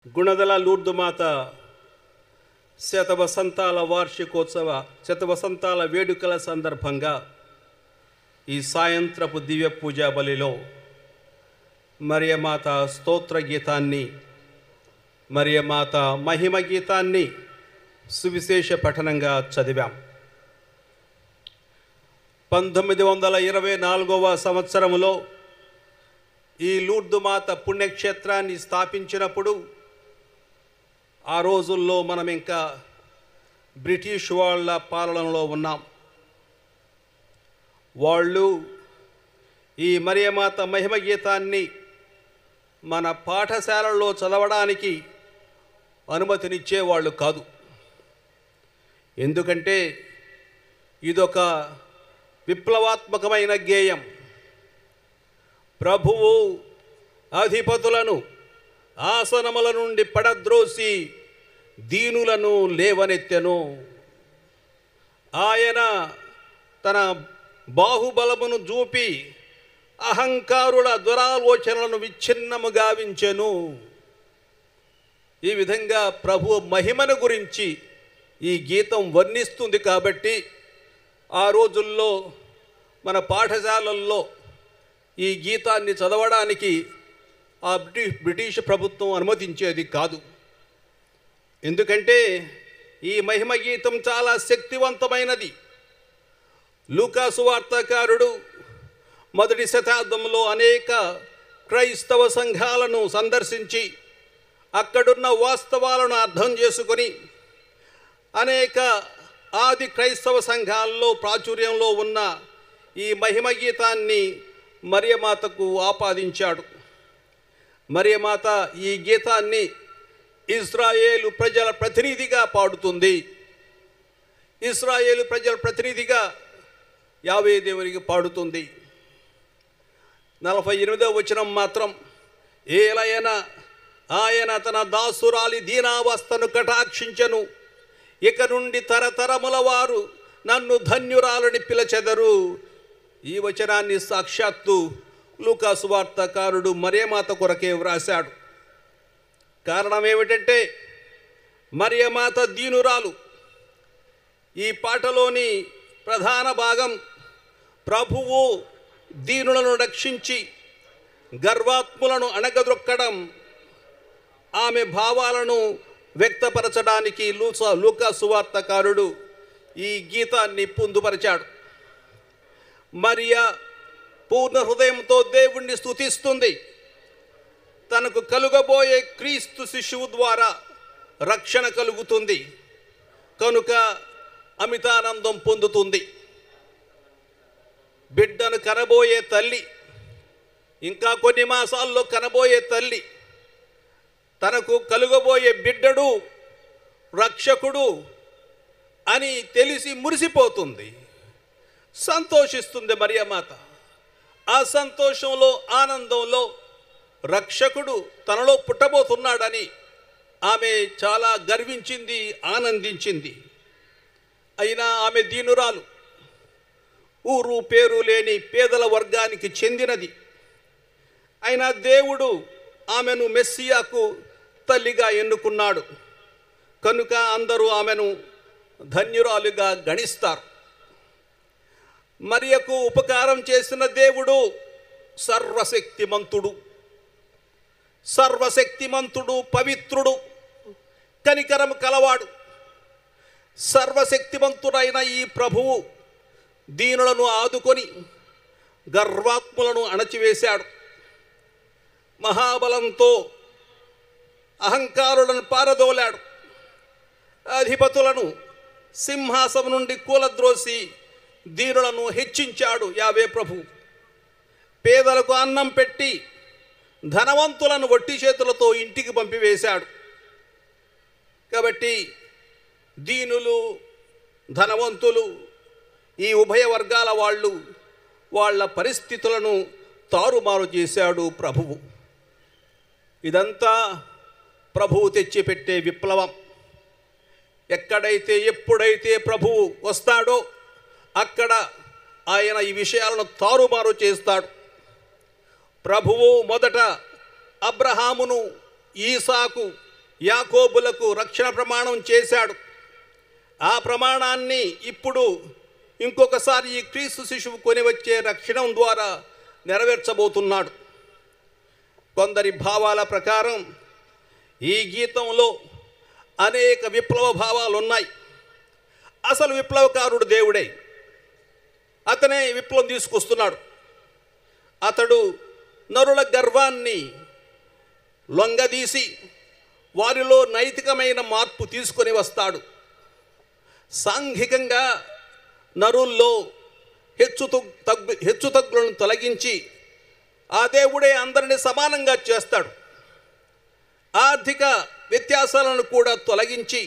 గుణదల లూర్దుమాత శతవసంతాల వార్షికోత్సవ శతవసంతాల వేడుకల సందర్భంగా ఈ సాయంత్రపు దివ్య పూజా బలిలో మరియమాత స్తోత్ర గీతాన్ని, మరియమాత మహిమ గీతాన్ని సువిశేష పఠనంగా చదివాం. 1924వ సంవత్సరంలో ఈ లూర్దుమాత పుణ్యక్షేత్రాన్ని స్థాపించినప్పుడు ఆ రోజుల్లో మనం ఇంకా బ్రిటిష్ వాళ్ళ పాలనలో ఉన్నాం. వాళ్ళు ఈ మరియమాత మహిమ గీతాన్ని మన పాఠశాలల్లో చదవడానికి అనుమతినిచ్చేవాళ్ళు కాదు. ఎందుకంటే ఇదొక విప్లవాత్మకమైన గేయం. ప్రభువు అధిపతులను ఆసనముల నుండి పడద్రోసి దీనులను లేవనెత్తెను. ఆయన తన బాహుబలమును చూపి అహంకారుల దురాలోచనలను విచ్ఛిన్నము గావించెను. ఈ విధంగా ప్రభు మహిమను గురించి ఈ గీతం వర్ణిస్తుంది. కాబట్టి ఆ రోజుల్లో మన పాఠశాలల్లో ఈ గీతాన్ని చదవడానికి ఆ బ్రిటిష్ ప్రభుత్వం అనుమతించేది కాదు. ఎందుకంటే ఈ మహిమ గీతం చాలా శక్తివంతమైనది. లూకా సువార్తకారుడు మొదటి శతాబ్దంలో అనేక క్రైస్తవ సంఘాలను సందర్శించి అక్కడున్న వాస్తవాలను అర్థం చేసుకొని అనేక ఆది క్రైస్తవ సంఘాల్లో ప్రాచుర్యంలో ఉన్న ఈ మహిమ గీతాన్ని మరియమాతకు ఆపాదించాడు. మరియమాత ఈ గీతాన్ని ఇశ్రాయేలు ప్రజల ప్రతినిధిగా పాడుతుంది. ఇశ్రాయేలు ప్రజల ప్రతినిధిగా యావే దేవునికి పాడుతుంది. 48వ వచనం మాత్రం, ఏలయన ఆయన తన దాసురాలి దీనావస్థను కటాక్షించెను, ఇక నుండి తరతరముల వారు నన్ను ధన్యురాలని పిలచెదరు. ఈ వచనాన్ని సాక్షాత్తు లూకా సువార్తకారుడు మరియమాత కొరకే వ్రాశాడు. కారణం ఏమిటంటే మరియమాత దీనురాలు. ఈ పాటలోని ప్రధాన భాగం ప్రభువు దీనులను రక్షించి గర్వాత్ములను అణగద్రొక్కడం. ఆమె భావాలను వ్యక్తపరచడానికి లూకా సువార్తకారుడు ఈ గీతాన్ని పొందుపరిచాడు. మరియా పూర్ణ హృదయంతో దేవుణ్ణి స్తుతిస్తుంది. తనకు కలుగబోయే క్రీస్తు శిశువు ద్వారా రక్షణ కలుగుతుంది కనుక అమితానందం పొందుతుంది. బిడ్డను కనబోయే తల్లి, ఇంకా కొన్ని మాసాల్లో కనబోయే తల్లి, తనకు కలుగబోయే బిడ్డడు రక్షకుడు అని తెలిసి మురిసిపోతుంది, సంతోషిస్తుంది మరియమాత. ఆ సంతోషంలో, ఆనందంలో రక్షకుడు తనలో పుట్టబోతున్నాడని ఆమె చాలా గర్వించింది, ఆనందించింది. అయినా ఆమె దీనురాలు, ఊరు పేరు లేని పేదల వర్గానికి చెందినది. అయినా దేవుడు ఆమెను మెస్సియాకు తల్లిగా ఎన్నుకున్నాడు కనుక అందరూ ఆమెను ధన్యురాలుగా గణిస్తారు. మరియకు ఉపకారం చేసిన దేవుడు సర్వశక్తిమంతుడు. సర్వశక్తిమంతుడు, పవిత్రుడు, కనికరం కలవాడు. సర్వశక్తిమంతుడైన ఈ ప్రభువు దీనులను ఆదుకొని గర్వాత్ములను అణచివేశాడు. మహాబలంతో అహంకారులను పారదోలాడు. అధిపతులను సింహాసనం నుండి కూలద్రోసి దీనులను హెచ్చించాడు యావే ప్రభు. పేదలకు అన్నం పెట్టి ధనవంతులను వట్టి చేతులతో ఇంటికి పంపివేశాడు. కాబట్టి దీనులు, ధనవంతులు, ఈ ఉభయ వర్గాల వాళ్ళు వాళ్ళ పరిస్థితులను తారుమారు చేశాడు ప్రభువు. ఇదంతా ప్రభువు తెచ్చిపెట్టే విప్లవం. ఎక్కడైతే ఎప్పుడైతే ప్రభువు వస్తాడో అక్కడ ఆయన ఈ విషయాలను తారుమారు చేస్తాడు. ప్రభువు మొదట అబ్రహామును, ఈసాకు, యాకోబులకు రక్షణ ప్రమాణం చేశాడు. ఆ ప్రమాణాన్ని ఇప్పుడు ఇంకొకసారి ఈ క్రీస్తు శిశువు కొని వచ్చే రక్షణ ద్వారా నెరవేర్చబోతున్నాడు. కొందరి భావాల ప్రకారం ఈ గీతంలో అనేక విప్లవ భావాలు ఉన్నాయి. అసలు విప్లవకారుడు దేవుడే, అతనే విప్లవం తీసుకొస్తున్నాడు. అతడు నరుల గర్వాన్ని లొంగదీసి వారిలో నైతికమైన మార్పు తీసుకొని వస్తాడు. సాంఘికంగా నరుల్లో హెచ్చుతగ్గులను తొలగించి ఆ దేవుడే అందరినీ సమానంగా చేస్తాడు. ఆర్థిక వ్యత్యాసాలను కూడా తొలగించి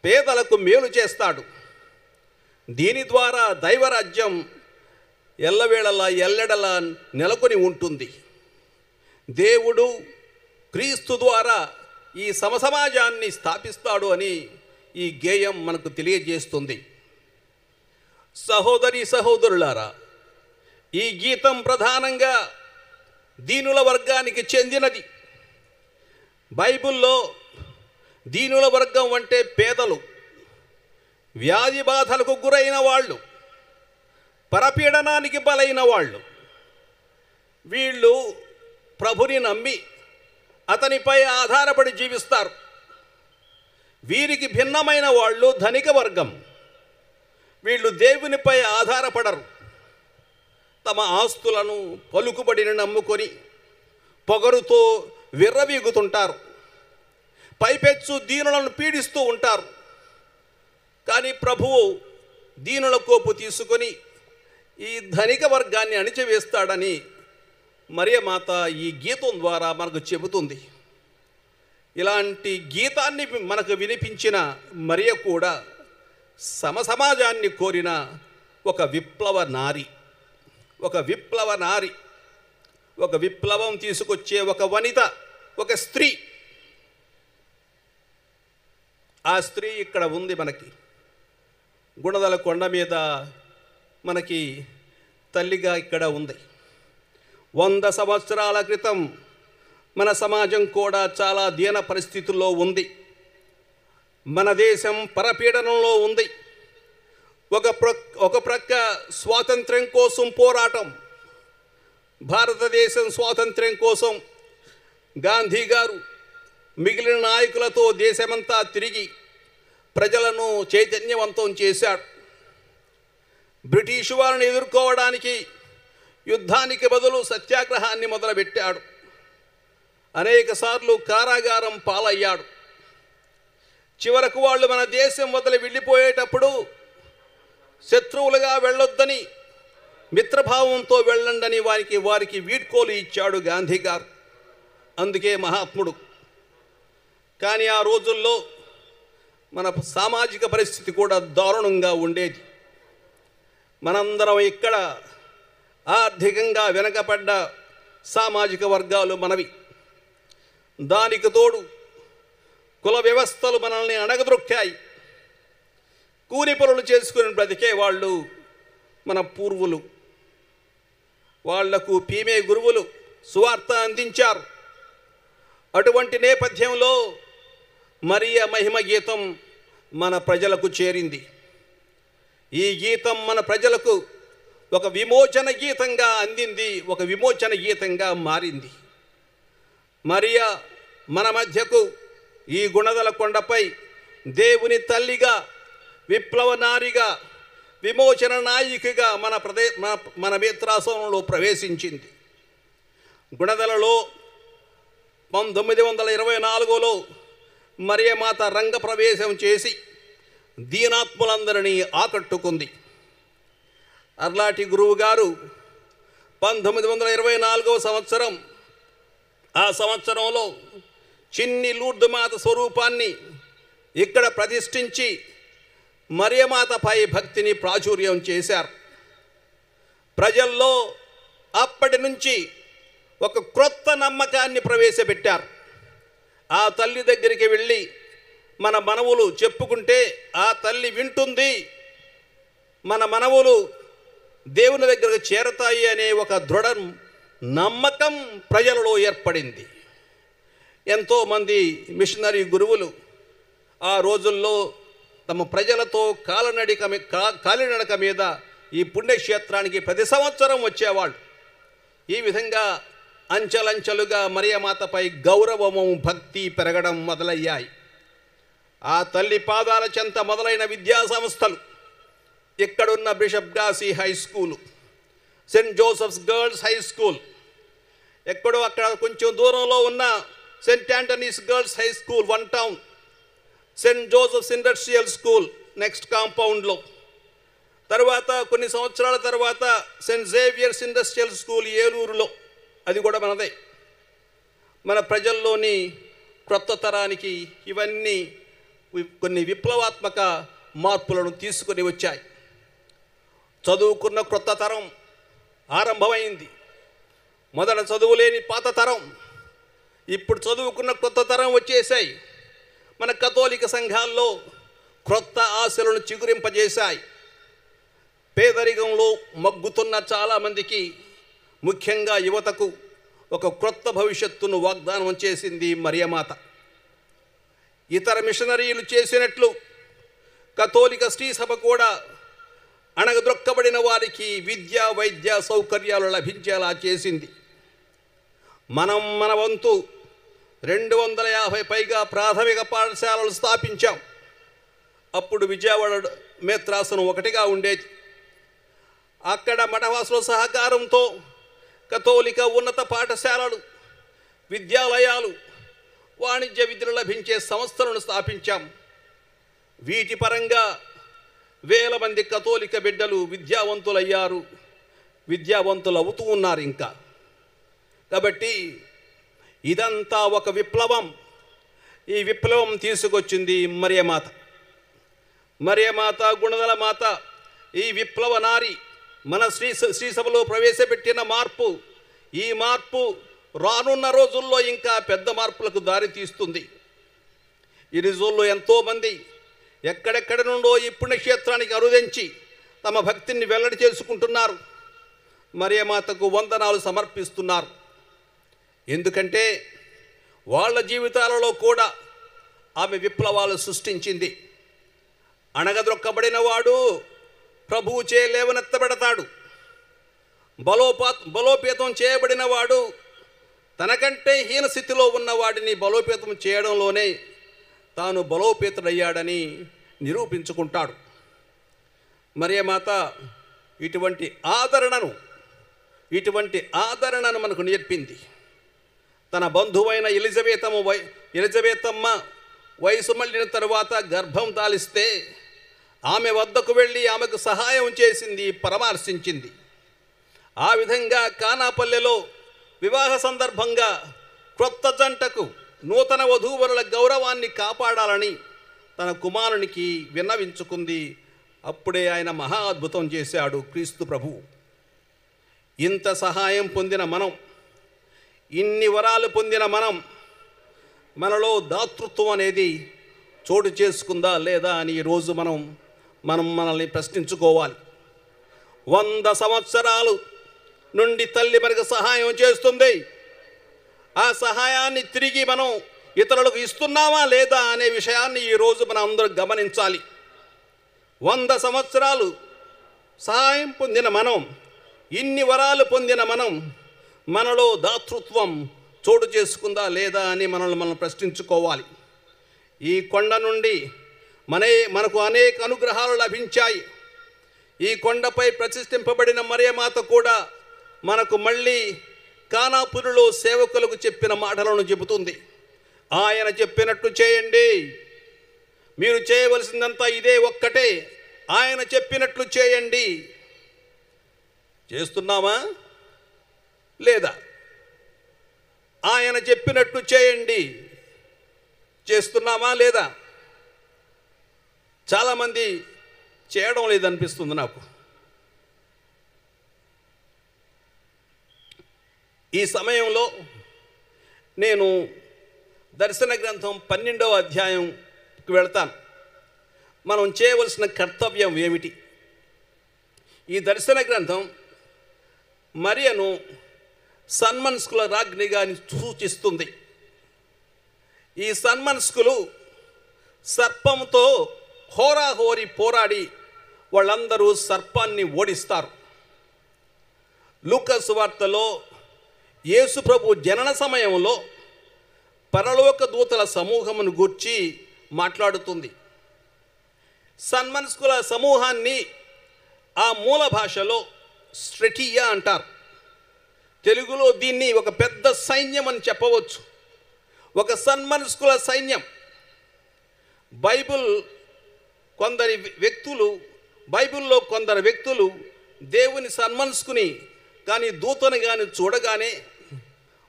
పేదలకు మేలు చేస్తాడు. దీని ద్వారా దైవరాజ్యం ఎల్లవేళలా ఎల్లెడలా నెలకొని ఉంటుంది. దేవుడు క్రీస్తు ద్వారా ఈ సమసమాజాన్ని స్థాపిస్తాడు అని ఈ గేయం మనకు తెలియజేస్తుంది. సహోదరి సహోదరులారా, ఈ గీతం ప్రధానంగా దీనుల వర్గానికి చెందినది. బైబిల్లో దీనుల వర్గం అంటే పేదలు, వ్యాధి బాధలకు గురైన వాళ్ళు, పరపీడనానికి బలైన వాళ్ళు. వీళ్ళు ప్రభుని నమ్మి అతనిపై ఆధారపడి జీవిస్తారు. వీరికి భిన్నమైన వాళ్ళు ధనిక వర్గం. వీళ్ళు దేవునిపై ఆధారపడరు. తమ ఆస్తులను పలుకుబడిని నమ్ముకొని పొగరుతో విర్రవీగుతుంటారు. పైపెచ్చు దీనులను పీడిస్తూ ఉంటారు. కానీ ప్రభువు దీనుల కోపు తీసుకొని ఈ ధనిక వర్గాన్ని అణిచివేస్తాడని మరియమాత ఈ గీతం ద్వారా మనకు చెబుతుంది. ఇలాంటి గీతాన్ని మనకు వినిపించిన మరియ కూడా సమసమాజాన్ని కోరిన ఒక విప్లవ నారి, ఒక విప్లవం తీసుకొచ్చే ఒక వనిత, ఒక స్త్రీ. ఆ స్త్రీ ఇక్కడ ఉంది. మనకి గుణదల కొండ మీద మనకి తల్లిగా ఇక్కడ ఉంది. 100 సంవత్సరాల క్రితం మన సమాజం కూడా చాలా దీన పరిస్థితుల్లో ఉంది. మన దేశం పరపీడనంలో ఉంది. ఒక ప్రక్క స్వాతంత్ర్యం కోసం పోరాటం. భారతదేశం స్వాతంత్ర్యం కోసం గాంధీ గారు మిగిలిన నాయకులతో దేశమంతా తిరిగి ప్రజలను చైతన్యవంతం చేశాడు. బ్రిటిష్ వారిని ఎదుర్కోవడానికి యుద్ధానికి బదులు సత్యాగ్రహాన్ని మొదలుపెట్టాడు. అనేకసార్లు కారాగారం పాలయ్యాడు. చివరకు వాళ్ళు మన దేశం వదిలి వెళ్ళిపోయేటప్పుడు శత్రువులుగా వెళ్ళొద్దని, మిత్రభావంతో వెళ్ళండని వారికి వీడ్కోలు ఇచ్చాడు గాంధీ గారు. అందుకే మహాత్ముడు. కానీ ఆ రోజుల్లో మన సామాజిక పరిస్థితి కూడా దారుణంగా ఉండేది. మనందరం ఇక్కడ ఆర్థికంగా వెనకబడ్డ సామాజిక వర్గాలు మనవి. దానికి తోడు కుల వ్యవస్థలు మనల్ని అణగద్రొక్కాయి. కూలి పనులు చేసుకుని బ్రతికే వాళ్ళు మన పూర్వులు. వాళ్లకు పీమే గురువులు సువార్త అందించారు. అటువంటి నేపథ్యంలో మరియ మహిమ గీతం మన ప్రజలకు చేరింది. ఈ గీతం మన ప్రజలకు ఒక విమోచన గీతంగా అందింది, ఒక విమోచన గీతంగా మారింది. మరియ మన మధ్యకు ఈ గుణదల కొండపై దేవుని తల్లిగా, విప్లవ నారిగా, విమోచన నాయికగా మన మిత్రాసనంలో ప్రవేశించింది. గుణదలలో 1924లో మరియమాత రంగ ప్రవేశం చేసి దీనాత్ములందరినీ ఆకట్టుకుంది. అర్లాటి గురువు గారు 1924వ సంవత్సరం, ఆ సంవత్సరంలో చిన్ని లూర్దు మాత స్వరూపాన్ని ఇక్కడ ప్రతిష్ఠించి మరియమాతపై భక్తిని ప్రాచుర్యం చేశారు. ప్రజల్లో అప్పటి నుంచి ఒక క్రొత్త నమ్మకాన్ని ప్రవేశపెట్టారు. ఆ తల్లి దగ్గరికి వెళ్ళి మన మనవులు చెప్పుకుంటే ఆ తల్లి వింటుంది, మన మనవులు దేవుని దగ్గరకు చేరతాయి అనే ఒక దృఢ నమ్మకం ప్రజలలో ఏర్పడింది. ఎంతోమంది మిషనరీ గురువులు ఆ రోజుల్లో తమ ప్రజలతో కాలినడక మీద ఈ పుణ్యక్షేత్రానికి ప్రతి సంవత్సరం వచ్చేవాళ్ళు. ఈ విధంగా అంచెలంచెలుగా మరియమాతపై గౌరవము, భక్తి పెరగడం మొదలయ్యాయి. ఆ తల్లి పాదాల చెంత మొదలైన విద్యా సంస్థలు, ఇక్కడున్న Bishop Gassi high school, Saint Joseph's girls high school, ఎక్కడో అక్కడ కొంచెం దూరంలో ఉన్న Saint Antony's girls high school one town, Saint Joseph's industrial school next కాంపౌండ్లో, తర్వాత కొన్ని సంవత్సరాల తర్వాత సెయింట్ జేవియర్స్ ఇండస్ట్రియల్ స్కూల్ ఏలూరులో, అది కూడా మనదే. మన ప్రజల్లోని క్రొత్త తరానికి ఇవన్నీ కొన్ని విప్లవాత్మక మార్పులను తీసుకొని వచ్చాయి. చదువుకున్న క్రొత్త తరం ఆరంభమైంది. మొదట చదువులేని పాత తరం, ఇప్పుడు చదువుకున్న క్రొత్త తరం వచ్చేసాయి. మన కథోలిక సంఘాల్లో క్రొత్త ఆశలను చిగురింపజేశాయి. పేదరికంలో మగ్గుతున్న చాలామందికి, ముఖ్యంగా యువతకు ఒక క్రొత్త భవిష్యత్తును వాగ్దానం చేసింది మరియమాత. ఇతర మిషనరీలు చేసినట్లు కథోలిక స్త్రీ సభ కూడా అణగద్రొక్కబడిన వారికి విద్య, వైద్య సౌకర్యాలు లభించేలా చేసింది. మన వంతు 250 పైగా ప్రాథమిక పాఠశాలలు స్థాపించాం. అప్పుడు విజయవాడ మేత్రాసనం ఒకటిగా ఉండేది. అక్కడ మఠవాసుల సహకారంతో కథోలిక ఉన్నత పాఠశాలలు, విద్యాలయాలు, వాణిజ్య విద్యలు లభించే సంస్థలను స్థాపించాం. వీటి పరంగా వేల మంది కథోలిక బిడ్డలు విద్యావంతులయ్యారు, విద్యావంతులు అవుతూ ఉన్నారు ఇంకా. కాబట్టి ఇదంతా ఒక విప్లవం. ఈ విప్లవం తీసుకొచ్చింది మరియమాత. మరియమాత, గుణదల మాత, ఈ విప్లవ నారి మన శ్రీ సభలో ప్రవేశపెట్టిన మార్పు, ఈ మార్పు రానున్న రోజుల్లో ఇంకా పెద్ద మార్పులకు దారి తీస్తుంది. ఈ రోజుల్లో ఎంతోమంది ఎక్కడెక్కడి నుండో ఈ పుణ్యక్షేత్రానికి అరుదించి తమ భక్తిని వెల్లడి చేసుకుంటున్నారు. మరియమాతకు వందనాలు సమర్పిస్తున్నారు. ఎందుకంటే వాళ్ళ జీవితాలలో కూడా ఆమె విప్లవాలు సృష్టించింది. అణగద్రొక్కబడిన వాడు ప్రభువుచే లేవనెత్తబడతాడు. బలోపేతం చేయబడిన వాడు తనకంటే హీన స్థితిలో ఉన్న వాడిని బలోపేతం చేయడంలోనే తాను బలోపేతుడయ్యాడని నిరూపించుకుంటాడు. మరియమాత ఇటువంటి ఆదరణను మనకు నేర్పింది. తన బంధువైన ఎలిజబెతమ్మ వయసు మళ్ళిన తరువాత గర్భం దాలిస్తే ఆమె వద్దకు వెళ్ళి ఆమెకు సహాయం చేసింది, పరామర్శించింది. ఆ విధంగా కానాపల్లెలో వివాహ సందర్భంగా క్రొత్త జంటకు నూతన వధూవరుల గౌరవాన్ని కాపాడాలని తన కుమారునికి విన్నవించుకుంది. అప్పుడే ఆయన మహా అద్భుతం చేశాడు క్రీస్తు ప్రభువు. ఇంత సహాయం పొందిన మనం, ఇన్ని వరాలు పొందిన మనలో దాతృత్వం అనేది చోటు చేసుకుందా లేదా అని ఈరోజు మనల్ని ప్రశ్నించుకోవాలి. 100 సంవత్సరాలు నుండి తల్లి మనకు సహాయం చేస్తుంది. ఆ సహాయాన్ని తిరిగి మనం ఇతరులకు ఇస్తున్నామా లేదా అనే విషయాన్ని ఈరోజు మనం అందరూ గమనించాలి. 100 సంవత్సరాలు సహాయం పొందిన ఇన్ని వరాలు పొందిన మనలో దాతృత్వం చోటు చేసుకుందా లేదా అని మనం ప్రశ్నించుకోవాలి. ఈ కొండ నుండి మనకు అనేక అనుగ్రహాలు లభించాయి. ఈ కొండపై ప్రతిష్ఠింపబడిన మరియమాత కూడా మనకు మళ్ళీ కానాపురిలో సేవకులకు చెప్పిన మాటలను చెబుతుంది. ఆయన చెప్పినట్టు చేయండి, మీరు చేయవలసిందంతా ఇదే ఒక్కటే, ఆయన చెప్పినట్లు చేయండి. చేస్తున్నామా లేదా? ఆయన చెప్పినట్టు చేయండి, చేస్తున్నామా లేదా? చాలామంది చేయడం లేదనిపిస్తుంది నాకు. ఈ సమయంలో నేను దర్శన గ్రంథం 12వ అధ్యాయంకి వెళ్తాను. మనం చేయవలసిన కర్తవ్యం ఏమిటి? ఈ దర్శన గ్రంథం మరియను సన్మనస్కుల రాజ్ఞిగా సూచిస్తుంది. ఈ సన్మనస్కులు సర్పంతో హోరాహోరి పోరాడి వాళ్ళందరూ సర్పాన్ని ఓడిస్తారు. లూకా సువార్తలో యేసు ప్రభు జనన సమయంలో పరలోక దూతల సమూహమును గూర్చి మాట్లాడుతుంది. సన్మనస్కుల సమూహాన్ని ఆ మూల భాషలో స్ట్రెటియా అంటారు. తెలుగులో దీన్ని ఒక పెద్ద సైన్యం అని చెప్పవచ్చు. ఒక సన్మనస్కుల సైన్యం. బైబిల్లో కొందరు వ్యక్తులు దేవుని సన్మనస్కుని కానీ దూతని కానీ చూడగానే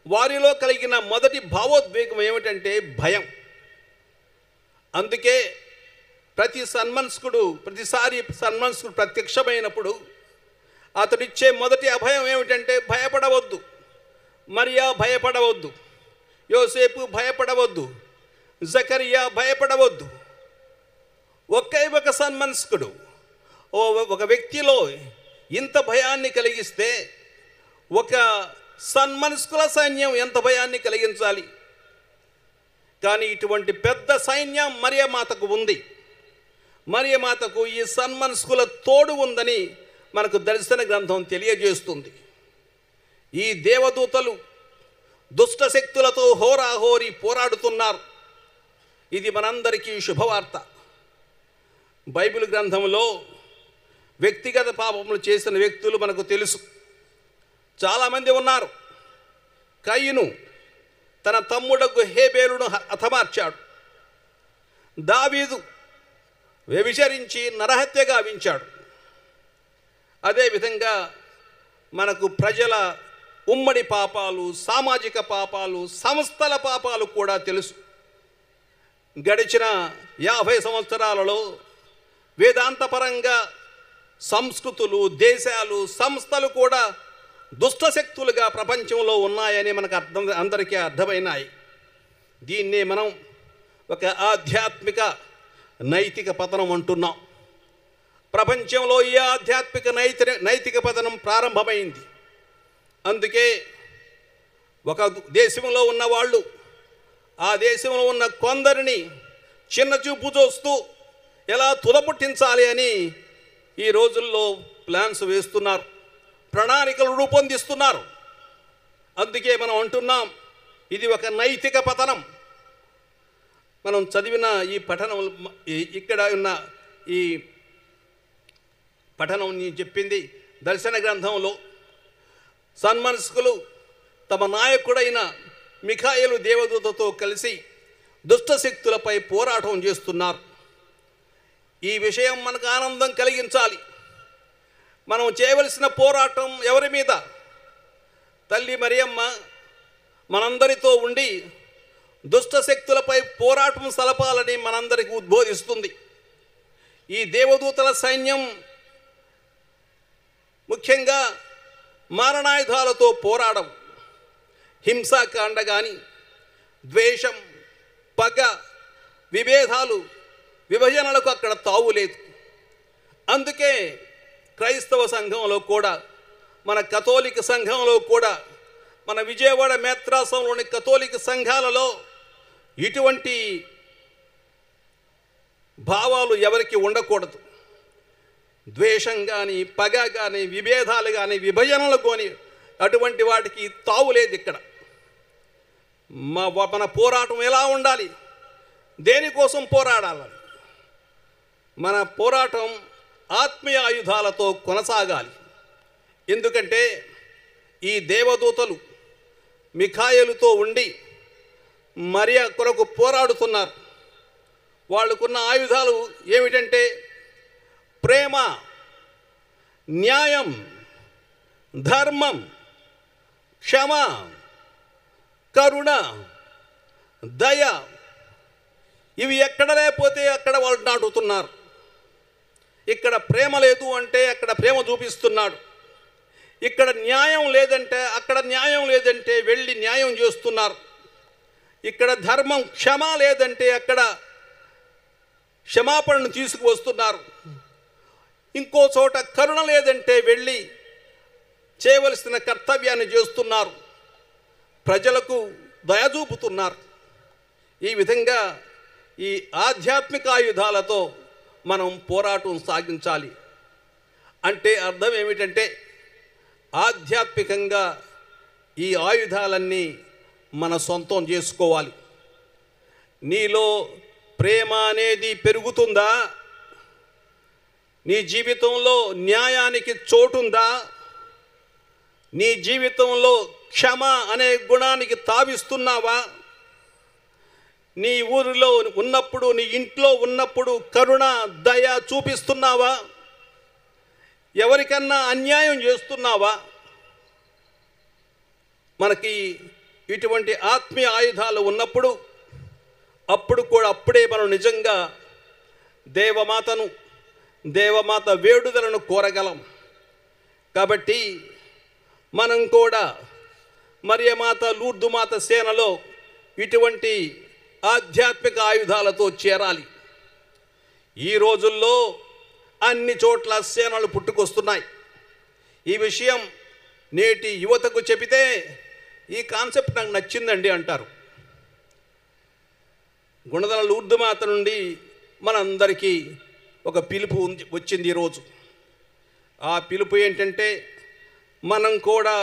వారిలో కలిగిన మొదటి భావోద్వేగం ఏమిటంటే భయం. అందుకే ప్రతిసారి సన్మనస్కుడు ప్రత్యక్షమైనప్పుడు అతడిచ్చే మొదటి అభయం ఏమిటంటే భయపడవద్దు, మరియా భయపడవద్దు, యోసేపు భయపడవద్దు, జకరియా భయపడవద్దు. ఒకే ఒక సన్మనస్కుడు ఒక వ్యక్తిలో ఇంత భయాన్ని కలిగిస్తే ఒక సన్మనస్కుల సైన్యం ఎంత భయాన్ని కలిగించాలి. కానీ ఇటువంటి పెద్ద సైన్యం మరియమాతకు ఉంది. మరియమాతకు ఈ సన్మనస్కుల తోడు ఉందని మనకు దర్శన గ్రంథం తెలియజేస్తుంది. ఈ దేవదూతలు దుష్ట శక్తులతో హోరాహోరి పోరాడుతున్నారు. ఇది మనందరికీ శుభవార్త. బైబిల్ గ్రంథంలో వ్యక్తిగత పాపములు చేసిన వ్యక్తులు మనకు తెలుసు, చాలామంది ఉన్నారు. కయీను తన తమ్ముడకు హేబేలును హతమార్చాడు. దావీదు వ్యభిచరించి నరహత్య గావించాడు. అదేవిధంగా మనకు ప్రజల ఉమ్మడి పాపాలు, సామాజిక పాపాలు, సంస్థల పాపాలు కూడా తెలుసు. గడిచిన 50 సంవత్సరాలలో వేదాంతపరంగా సంస్కృతులు, దేశాలు, సంస్థలు కూడా దుష్టశక్తులుగా ప్రపంచంలో ఉన్నాయని మనకు అందరికీ అర్థమైనాయి. దీన్నే మనం ఒక ఆధ్యాత్మిక నైతిక పతనం అంటున్నాం. ప్రపంచంలో ఈ ఆధ్యాత్మిక నైతిక పతనం ప్రారంభమైంది. అందుకే ఒక దేశంలో ఉన్నవాళ్ళు ఆ దేశంలో ఉన్న కొందరిని చిన్న చూపు చూస్తూ ఎలా తుదపుట్టించాలి అని ఈ రోజుల్లో ప్లాన్స్ వేస్తున్నారు, ప్రణాళికలు రూపొందిస్తున్నారు. అందుకే మనం అంటున్నాం ఇది ఒక నైతిక పతనం. మనం చదివిన ఈ పఠనం, ఇక్కడ ఉన్న ఈ పఠనం నేను చెప్పింది దర్శన గ్రంథంలో సన్మనస్కులు తమ నాయకుడైన మిఖాయేలు దేవదూతతో కలిసి దుష్టశక్తులపై పోరాటం చేస్తున్నారు. ఈ విషయం మనకు ఆనందం కలిగించాలి. మనం చేయవలసిన పోరాటం ఎవరి మీద? తల్లి మరియమ్మ మనందరితో ఉండి దుష్టశక్తులపై పోరాటం సలపాలని మనందరికీ ఉద్బోధిస్తుంది. ఈ దేవదూతల సైన్యం ముఖ్యంగా మారణాయుధాలతో పోరాడం. హింసాకాండ కానీ, ద్వేషం, పగ, విభేదాలు, విభజనలకు అక్కడ తావులేదు. అందుకే క్రైస్తవ సంఘంలో కూడా, మన కథోలిక సంఘంలో కూడా, మన విజయవాడ మేత్రాసంలోని కథోలిక సంఘాలలో ఇటువంటి భావాలు ఎవరికి ఉండకూడదు. ద్వేషం కానీ, పగ కానీ, విభేదాలు కానీ, విభజనలు కానీ అటువంటి వాటికి తావులేదు ఇక్కడ. మన పోరాటం ఎలా ఉండాలి? దేనికోసం పోరాడాలి? మన పోరాటం ఆత్మీయ ఆయుధాలతో కొనసాగాలి. ఎందుకంటే ఈ దేవదూతలు మిఖాయేలుతో ఉండి మరియ కొరకు పోరాడుతున్నారు. వాళ్ళకున్న ఆయుధాలు ఏమిటంటే ప్రేమ, న్యాయం, ధర్మం, క్షమ, కరుణ, దయ. ఇవి ఎక్కడ లేకపోతే అక్కడ వాళ్ళు నాటుతున్నారు. ఇక్కడ ప్రేమ లేదు అంటే అక్కడ ప్రేమ చూపిస్తున్నాడు. ఇక్కడ న్యాయం లేదంటే అక్కడ న్యాయం లేదంటే వెళ్ళి న్యాయం చేస్తున్నారు. ఇక్కడ ధర్మం, క్షమ లేదంటే అక్కడ క్షమాపణను తీసుకువస్తున్నారు. ఇంకో చోట కరుణ లేదంటే వెళ్ళి చేయవలసిన కర్తవ్యాన్ని చేస్తున్నారు. ప్రజలకు దయ చూపుతున్నారు. ఈ విధంగా ఈ ఆధ్యాత్మిక ఆయుధాలతో మనం పోరాటం సాగించాలి. అంటే అర్థం ఏమిటంటే ఆధ్యాత్మికంగా ఈ ఆయుధాలన్నీ మన సొంతం చేసుకోవాలి. నీలో ప్రేమ అనేది పెరుగుతుందా? నీ జీవితంలో న్యాయానికి చోటుందా? నీ జీవితంలో క్షమ అనే గుణానికి తావిస్తున్నావా? నీ ఊరిలో ఉన్నప్పుడు, నీ ఇంట్లో ఉన్నప్పుడు కరుణ, దయ చూపిస్తున్నావా? ఎవరికన్నా అన్యాయం చేస్తున్నావా? మనకి ఇటువంటి ఆత్మీయ ఆయుధాలు ఉన్నప్పుడు అప్పుడే మనం నిజంగా దేవమాత వేడుదలను కోరగలం. కాబట్టి మనం కూడా మరియమాత, లూర్దుమాత సేనలో ఇటువంటి ఆధ్యాత్మిక ఆయుధాలతో చేరాలి. ఈ రోజుల్లో అన్ని చోట్ల సేనలు పుట్టుకొస్తున్నాయి. ఈ విషయం నేటి యువతకు చెబితే ఈ కాన్సెప్ట్ నాకు నచ్చిందండి అంటారు. గుణదల లూర్దుమాత నుండి మనందరికీ ఒక పిలుపు వచ్చింది ఈరోజు. ఆ పిలుపు ఏంటంటే మనం కూడా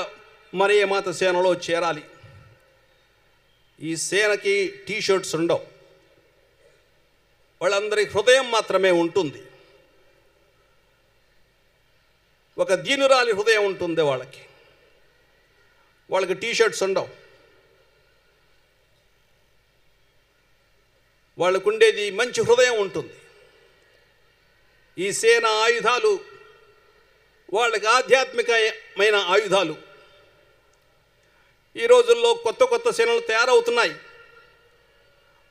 మరియమాత సేనలో చేరాలి. ఈ సేనకి టీషర్ట్స్ ఉండవు, వాళ్ళందరి హృదయం మాత్రమే ఉంటుంది. ఒక దీనురాలి హృదయం ఉంటుంది వాళ్ళకి టీషర్ట్స్ ఉండవు. వాళ్ళకు ఉండేది మంచి హృదయం ఉంటుంది. ఈ సేన ఆయుధాలు వాళ్ళకి ఆధ్యాత్మికమైన ఆయుధాలు. ఈ రోజుల్లో కొత్త సేనలు తయారవుతున్నాయి.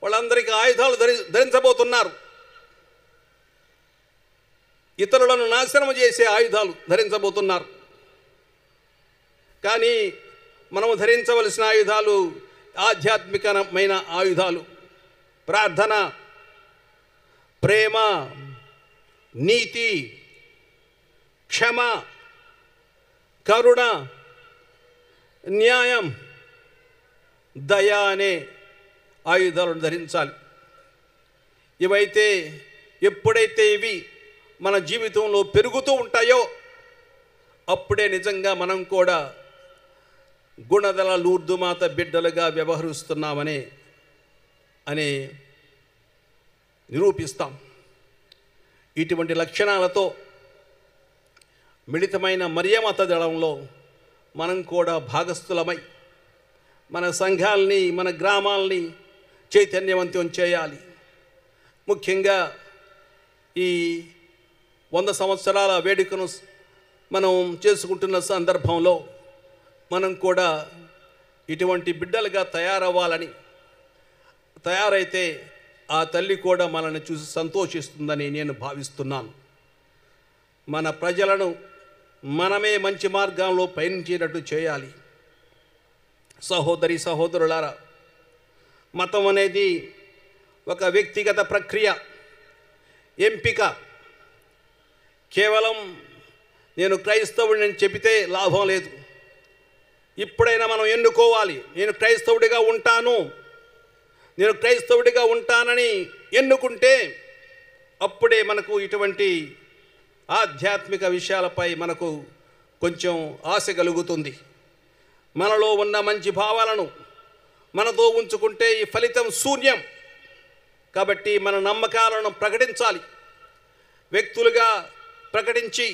వాళ్ళందరికీ ఆయుధాలు ధరించబోతున్నారు. ఇతరులను నాశనం చేసే ఆయుధాలు ధరించబోతున్నారు. కానీ మనము ధరించవలసిన ఆయుధాలు ఆధ్యాత్మికమైన ఆయుధాలు. ప్రార్థన, ప్రేమ, నీతి, క్షమ, కరుణ, న్యాయం, దయ అనే ఆయుధాలను ధరించాలి. ఎప్పుడైతే ఇవి మన జీవితంలో పెరుగుతూ ఉంటాయో అప్పుడే నిజంగా మనం కూడా గుణదల లూర్దుమాత బిడ్డలుగా వ్యవహరిస్తున్నామని నిరూపిస్తాం. ఇటువంటి లక్షణాలతో మిళితమైన మరియమాత దళంలో మనం కూడా భాగస్థులమై మన సంఘాలని, మన గ్రామాలని చైతన్యవంతం చేయాలి. ముఖ్యంగా ఈ 100 సంవత్సరాల వేడుకను మనం చేసుకుంటున్న సందర్భంలో మనం కూడా ఇటువంటి బిడ్డలుగా తయారైతే ఆ తల్లి కూడా మనల్ని చూసి సంతోషిస్తుందని నేను భావిస్తున్నాను. మన ప్రజలను మనమే మంచి మార్గంలో పయనించేటట్టు చేయాలి. సహోదరులారా, మతం అనేది ఒక వ్యక్తిగత ప్రక్రియ, ఎంపిక. కేవలం నేను క్రైస్తవుడిని చెబితే లాభం లేదు. ఇప్పుడైనా మనం ఎన్నుకోవాలి. నేను క్రైస్తవుడిగా ఉంటానని ఎన్నుకుంటే అప్పుడే మనకు ఇటువంటి ఆధ్యాత్మిక విషయాలపై మనకు కొంచెం ఆశ కలుగుతుంది. మనలో ఉన్న మంచి భావాలను మనతో ఉంచుకుంటే ఈ ఫలితం శూన్యం. కాబట్టి మన నమ్మకాలను ప్రకటించాలి. వ్యక్తులుగా ప్రకటించి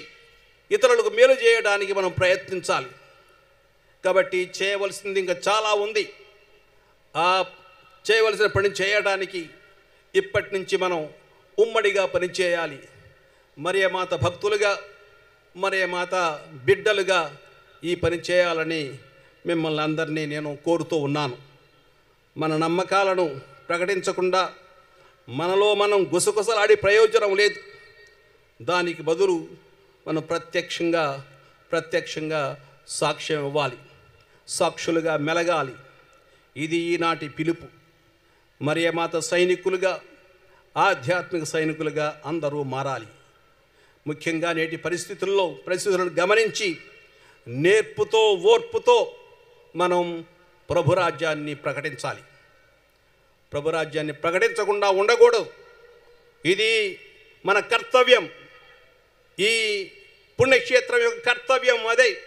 ఇతరులకు మేలు చేయడానికి మనం ప్రయత్నించాలి. కాబట్టి చేయవలసింది ఇంకా చాలా ఉంది. ఆ చేయవలసిన పని చేయడానికి ఇప్పటి నుంచి మనం ఉమ్మడిగా పనిచేయాలి. మరియమాత భక్తులుగా, మరియమాత బిడ్డలుగా ఈ పని చేయాలని మిమ్మల్ని అందరినీ నేను కోరుతూ ఉన్నాను. మన నమ్మకాలను ప్రకటించకుండా మనలో మనం గుసగుసలాడి ప్రయోజనం లేదు. దానికి బదులు మనం ప్రత్యక్షంగా సాక్ష్యం ఇవ్వాలి, సాక్షులుగా మెలగాలి. ఇది ఈనాటి పిలుపు. మరియమాత సైనికులుగా, ఆధ్యాత్మిక సైనికులుగా అందరూ మారాలి. ముఖ్యంగా నేటి పరిస్థితులను గమనించి నేర్పుతో, ఓర్పుతో మనం ప్రభురాజ్యాన్ని ప్రకటించాలి. ప్రభురాజ్యాన్ని ప్రకటించకుండా ఉండకూడదు. ఇది మన కర్తవ్యం. ఈ పుణ్యక్షేత్రం యొక్క కర్తవ్యం అదే,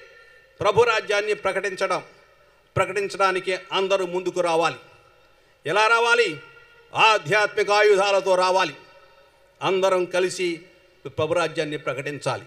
ప్రభురాజ్యాన్ని ప్రకటించడానికి అందరూ ముందుకు రావాలి. ఎలా రావాలి? ఆధ్యాత్మిక ఆయుధాలతో రావాలి. అందరం కలిసి ప్రభురాజ్యాన్ని ప్రకటించాలి.